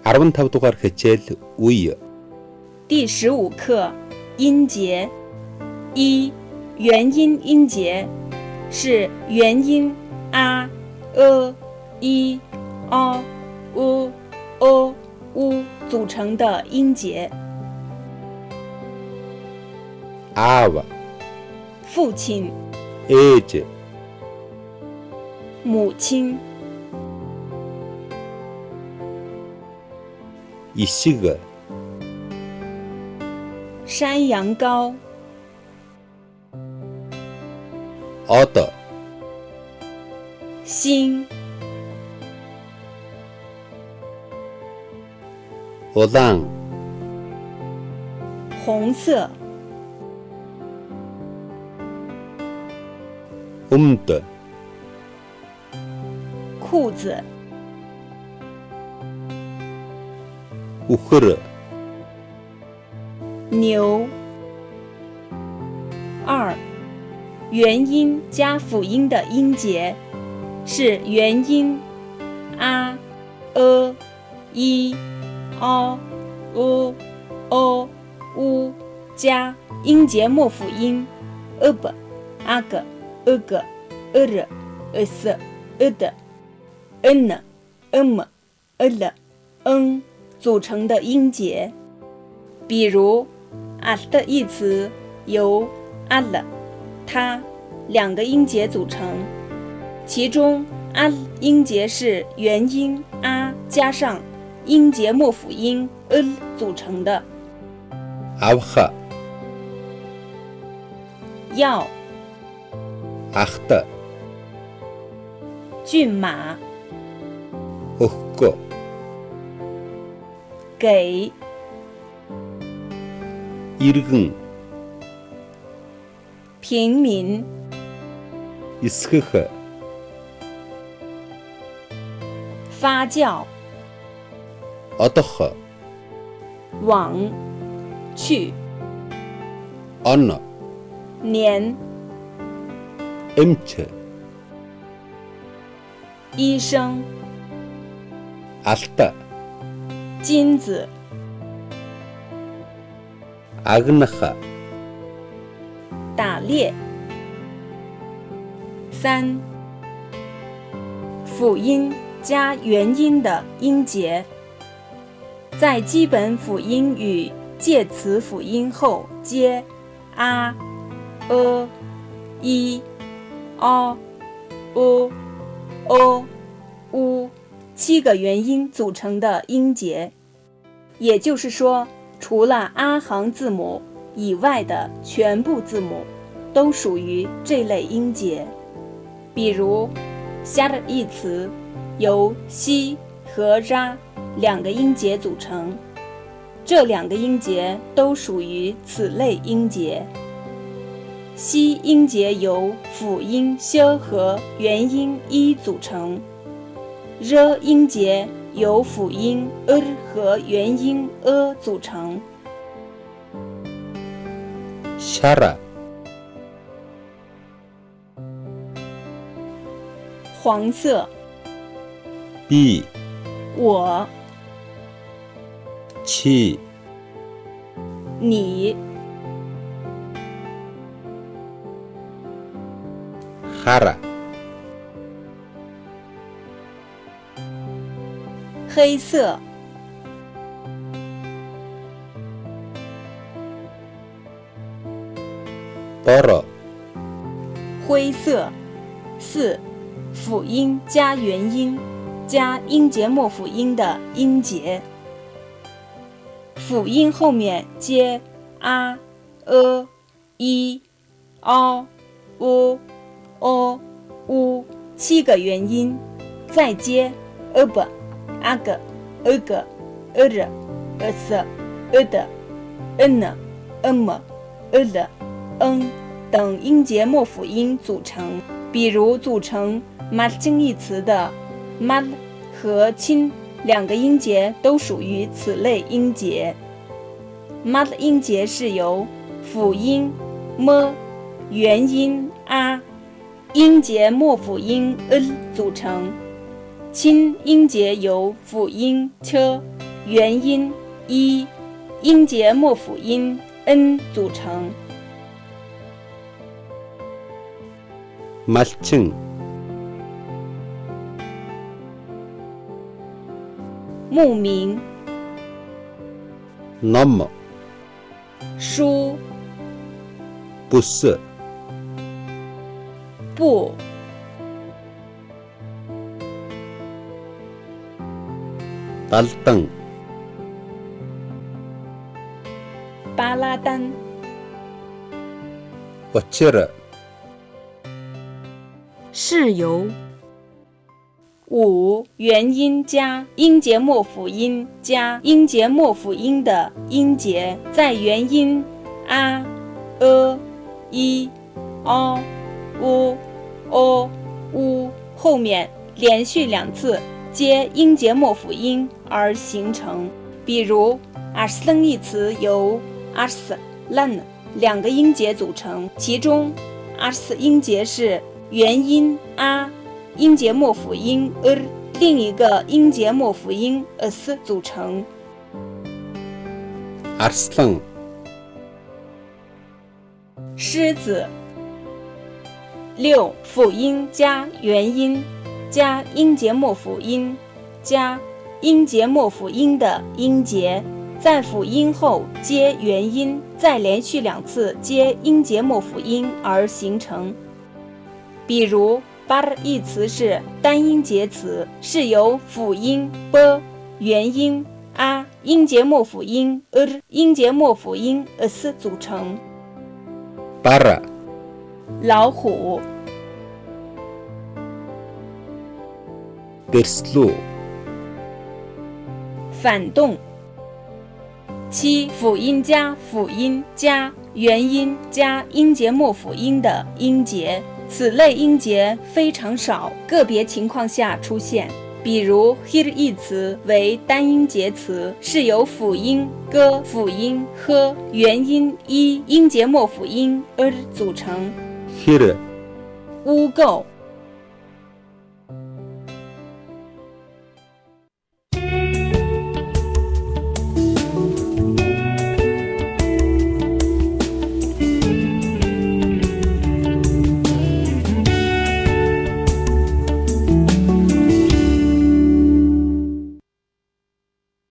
15두гаар хичээл үе第15课音节。一、元音音节是元音 a、i、o、u 组成的音节。aava 父亲、 age 母亲、 isig 山羊羔、 od 星、 ulan 红色、 umd 裤子、 uhur 牛。二、元音加辅音的音节是元音 a、i、o、u 加音节末辅音 ub、ag、ug、r、s、d、n、m、l、n 组成的音节。比如 ast 一词由 al 它两个音节组成，其中 al 音节是元音 a 加上音节末辅音 组成的。 avha 要 aht 骏马， uhko 给 irgэн 平民， isgэх 发酵， odох 往去， on 年， emch 医生， alta 金子， agnach 打猎。三、辅音加元音的音节，在基本辅音与介词辅音后接 a、i、o、u 7个元音组成的音节。也就是说，除了 a 行字母以外的全部字母都属于这类音节。比如 shar 一词由西和 ra 两个音节组成，这两个音节都属于此类音节。西音节由辅音 sh 和元音 i 组成，r 音节由辅音 和元音组成。 shara 黄色， bi 我、 chi 你、 hara 黑色、 toro 灰色。四、辅音加元音加音节末辅音的音节。辅音后面接 a、i、o、u 7个元音，再接 ub、ag、ug、r、s、d、n、m、l、n 等音节末辅音组成。比如组成 mal 一词的 mal 和亲两个音节都属于此类音节。mal 音节是由辅音 m、元音 a、音节末辅音 组成，亲音节由辅音 ch、元音 i、音节末辅音 n 组成。말층, 牧民、 넘, 书、 부스, 布、 발등, 巴拉丹、 어치르, 事由。5元音加音节末辅音加音节末辅音的音节，在元音 a、i、o、o、u 后面连续2次接音节末辅音而形成。比如 arslan 一词由 arslan 2个音节组成，其中 ars 音节是元音 a、音节末辅音 另一个音节末辅音 s 组成。 아rslan, 狮子。6辅音加元音加音节末辅音加音节末辅音的音节，在辅音后接元音，再连续2次接音节末辅音而形成。比如 bar 一词是单音节词，是由辅音 b、元音 a、音节末辅音音节末辅音 s 组成。 바라, 老虎。 베슬루, 反动。7辅音加辅音加元音加音节末辅音的音节，此类音节非常少，个别情况下出现。比如 hir 一词为单音节词，是由辅音 g、辅音 h、元音 i、音节末辅音组成。히르, 污垢。